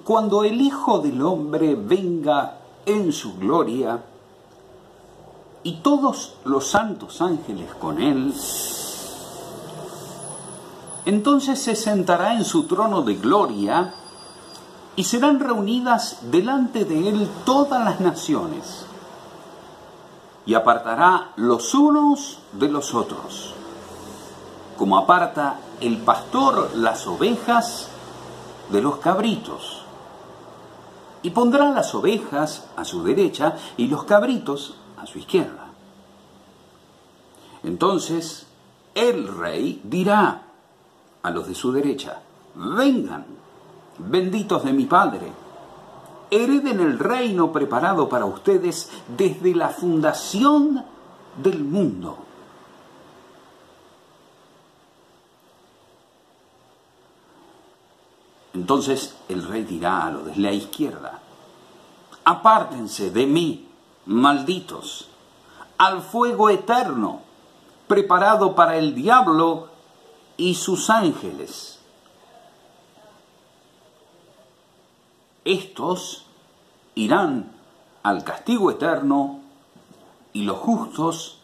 cuando el Hijo del Hombre venga en su gloria y todos los santos ángeles con él, entonces se sentará en su trono de gloria y serán reunidas delante de él todas las naciones, y apartará los unos de los otros, como aparta el pastor las ovejas de los cabritos, y pondrá las ovejas a su derecha y los cabritos a su izquierda. Entonces el rey dirá a los de su derecha: vengan, benditos de mi Padre, hereden el reino preparado para ustedes desde la fundación del mundo. Entonces el rey dirá a los de la izquierda: apártense de mí, malditos, al fuego eterno, preparado para el diablo y sus ángeles. Estos irán al castigo eterno y los justos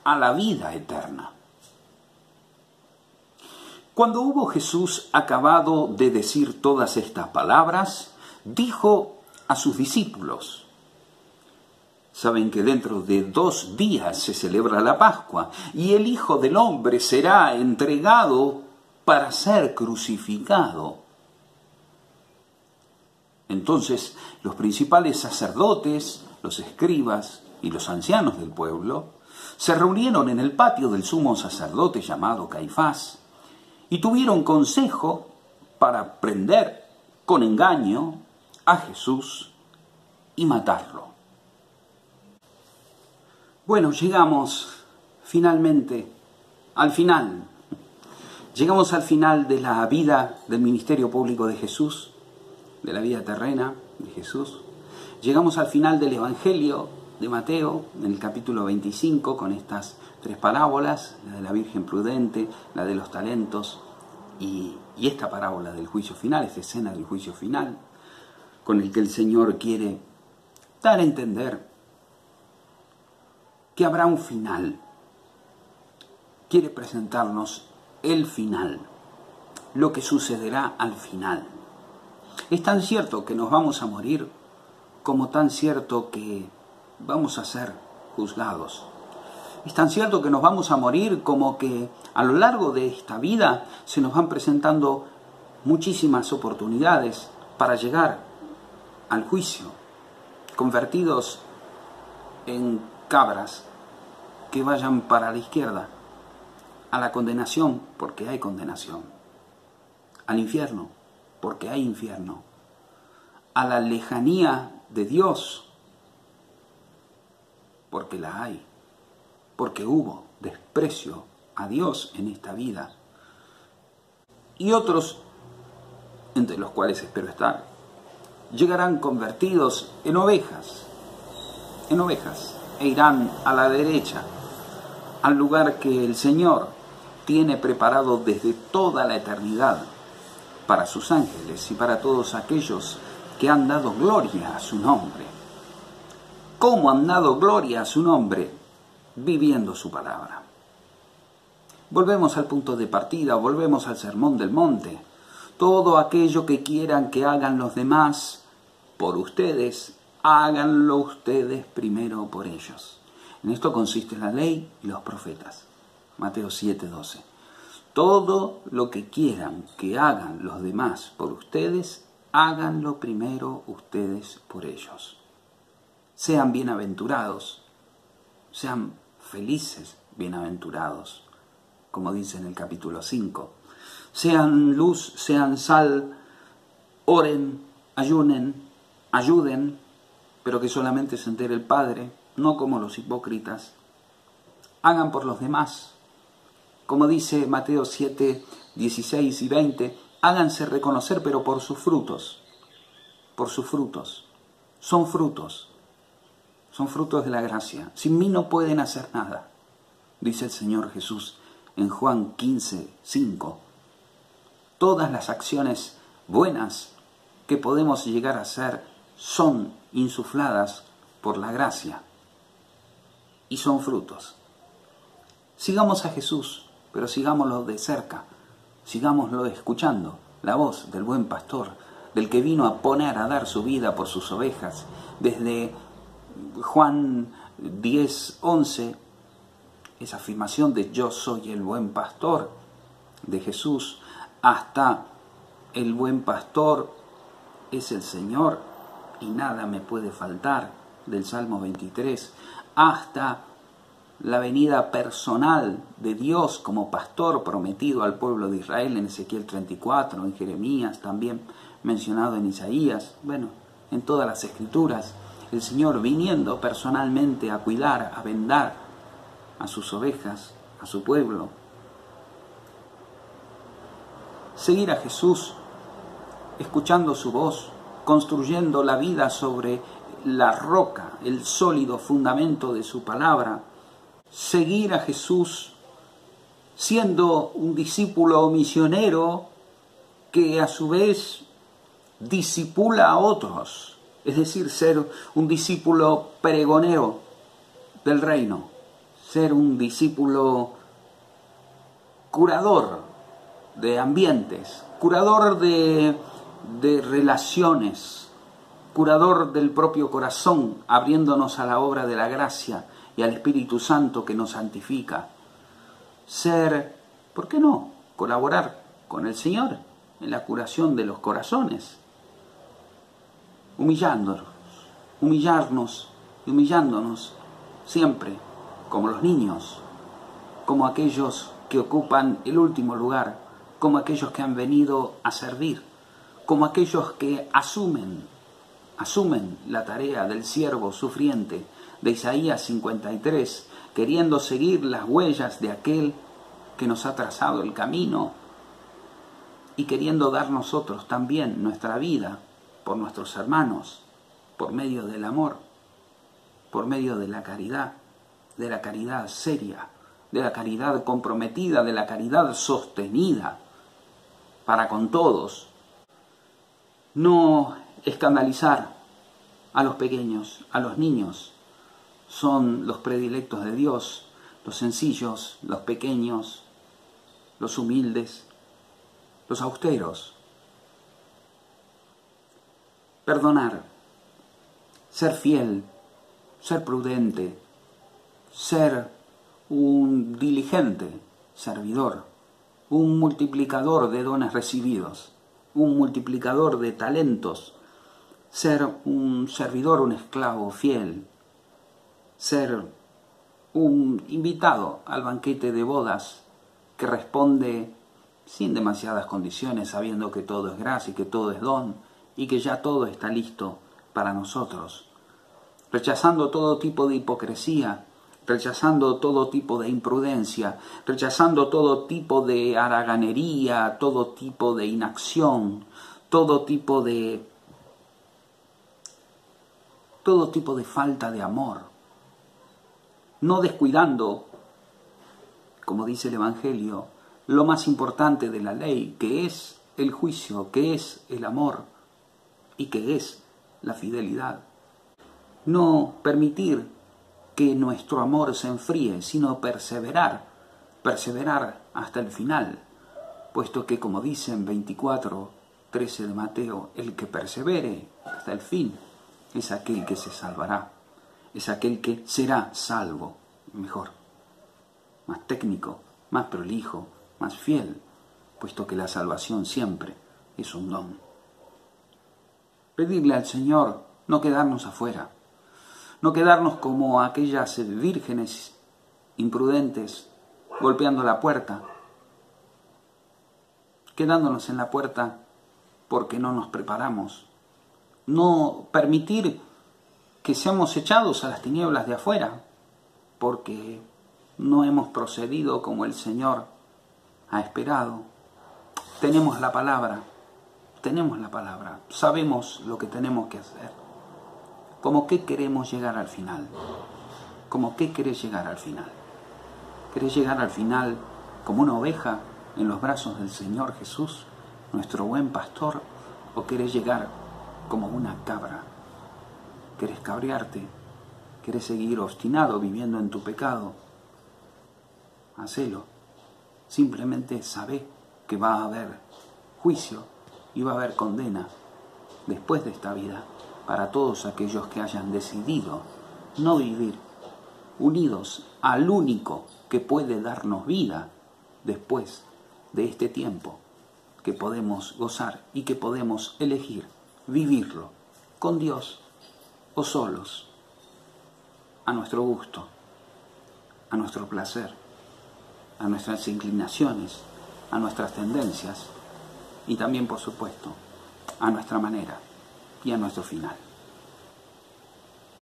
a la vida eterna. Cuando hubo Jesús acabado de decir todas estas palabras, dijo a sus discípulos: saben que dentro de 2 días se celebra la Pascua y el Hijo del Hombre será entregado para ser crucificado. Entonces los principales sacerdotes, los escribas y los ancianos del pueblo se reunieron en el patio del sumo sacerdote llamado Caifás y tuvieron consejo para prender con engaño a Jesús y matarlo. Bueno, llegamos finalmente al final. Llegamos al final de la vida del ministerio público de Jesús, de la vida terrena de Jesús. Llegamos al final del Evangelio de Mateo, en el capítulo 25, con estas 3 parábolas, la de la Virgen prudente, la de los talentos y esta parábola del juicio final, esta escena del juicio final, con el que el Señor quiere dar a entender que habrá un final. Quiere presentarnos el final, lo que sucederá al final. Es tan cierto que nos vamos a morir como tan cierto que vamos a ser juzgados. Es tan cierto que nos vamos a morir como que a lo largo de esta vida se nos van presentando muchísimas oportunidades para llegar al juicio, convertidos en cabras que vayan para la izquierda, a la condenación, porque hay condenación, al infierno, porque hay infierno, a la lejanía de Dios, porque la hay, porque hubo desprecio a Dios en esta vida, y otros, entre los cuales espero estar, llegarán convertidos en ovejas, e irán a la derecha, al lugar que el Señor tiene preparado desde toda la eternidad para sus ángeles y para todos aquellos que han dado gloria a su nombre. ¿Cómo han dado gloria a su nombre? Viviendo su palabra. Volvemos al punto de partida, volvemos al Sermón del Monte. Todo aquello que quieran que hagan los demás por ustedes, háganlo ustedes primero por ellos. En esto consiste la ley y los profetas. Mateo 7:12. Todo lo que quieran que hagan los demás por ustedes, háganlo primero ustedes por ellos. Sean bienaventurados, sean felices, bienaventurados, como dice en el capítulo 5. Sean luz, sean sal, oren, ayunen, ayuden, pero que solamente se entere el Padre, no como los hipócritas. Hagan por los demás. Como dice Mateo 7, 16 y 20, háganse reconocer, pero por sus frutos. Por sus frutos. Son frutos de la gracia. Sin mí no pueden hacer nada, dice el Señor Jesús en Juan 15, 5. Todas las acciones buenas que podemos llegar a ser son insufladas por la gracia y son frutos. Sigamos a Jesús, pero sigámoslo de cerca, sigámoslo escuchando la voz del buen pastor, del que vino a poner a dar su vida por sus ovejas. Desde Juan 10:11, esa afirmación de yo soy el buen pastor de Jesús, hasta el buen pastor es el Señor y nada me puede faltar, del Salmo 23, hasta la venida personal de Dios como pastor prometido al pueblo de Israel en Ezequiel 34, en Jeremías, también mencionado en Isaías, bueno, en todas las escrituras, el Señor viniendo personalmente a cuidar, a vendar a sus ovejas, a su pueblo. Seguir a Jesús, escuchando su voz, construyendo la vida sobre la roca, el sólido fundamento de su palabra. Seguir a Jesús siendo un discípulo misionero que a su vez discipula a otros, es decir, ser un discípulo pregonero del reino, ser un discípulo curador de ambientes, curador de relaciones, curador del propio corazón, abriéndonos a la obra de la gracia y al Espíritu Santo que nos santifica. Ser, ¿por qué no?, colaborar con el Señor en la curación de los corazones, humillándonos y humillándonos siempre, como los niños, como aquellos que ocupan el último lugar, como aquellos que han venido a servir, como aquellos que asumen la tarea del siervo sufriente de Isaías 53, queriendo seguir las huellas de aquel que nos ha trazado el camino y queriendo dar nosotros también nuestra vida por nuestros hermanos, por medio del amor, por medio de la caridad seria, de la caridad comprometida, de la caridad sostenida para con todos. No escandalizar a los pequeños, a los niños, son los predilectos de Dios, los sencillos, los pequeños, los humildes, los austeros. Perdonar, ser fiel, ser prudente, ser un diligente servidor, un multiplicador de dones recibidos, un multiplicador de talentos, ser un servidor, un esclavo fiel, ser un invitado al banquete de bodas que responde sin demasiadas condiciones, sabiendo que todo es gracia y que todo es don y que ya todo está listo para nosotros, rechazando todo tipo de hipocresía, rechazando todo tipo de imprudencia, rechazando todo tipo de haraganería, todo tipo de inacción, todo tipo de falta de amor, no descuidando, como dice el Evangelio, lo más importante de la ley, que es el juicio, que es el amor y que es la fidelidad. No permitir que nuestro amor se enfríe, sino perseverar hasta el final, puesto que, como dice en 24:13 de Mateo, el que persevere hasta el fin es aquel que se salvará, es aquel que será salvo, mejor, más técnico, más prolijo, más fiel, puesto que la salvación siempre es un don. Pedirle al Señor no quedarnos afuera, no quedarnos como aquellas vírgenes imprudentes golpeando la puerta, quedándonos en la puerta porque no nos preparamos, no permitir que seamos echados a las tinieblas de afuera porque no hemos procedido como el Señor ha esperado. Tenemos la palabra, sabemos lo que tenemos que hacer. ¿Cómo qué queremos llegar al final? ¿Cómo qué querés llegar al final? ¿Querés llegar al final como una oveja en los brazos del Señor Jesús, nuestro buen pastor, ¿O querés llegar como una cabra? ¿Querés cabrearte? ¿Querés seguir obstinado viviendo en tu pecado? Hacelo. Simplemente sabé que va a haber juicio y va a haber condena después de esta vida para todos aquellos que hayan decidido no vivir unidos al único que puede darnos vida después de este tiempo, que podemos gozar y que podemos elegir vivirlo con Dios o solos, a nuestro gusto, a nuestro placer, a nuestras inclinaciones, a nuestras tendencias y también, por supuesto, a nuestra manera y a nuestro final.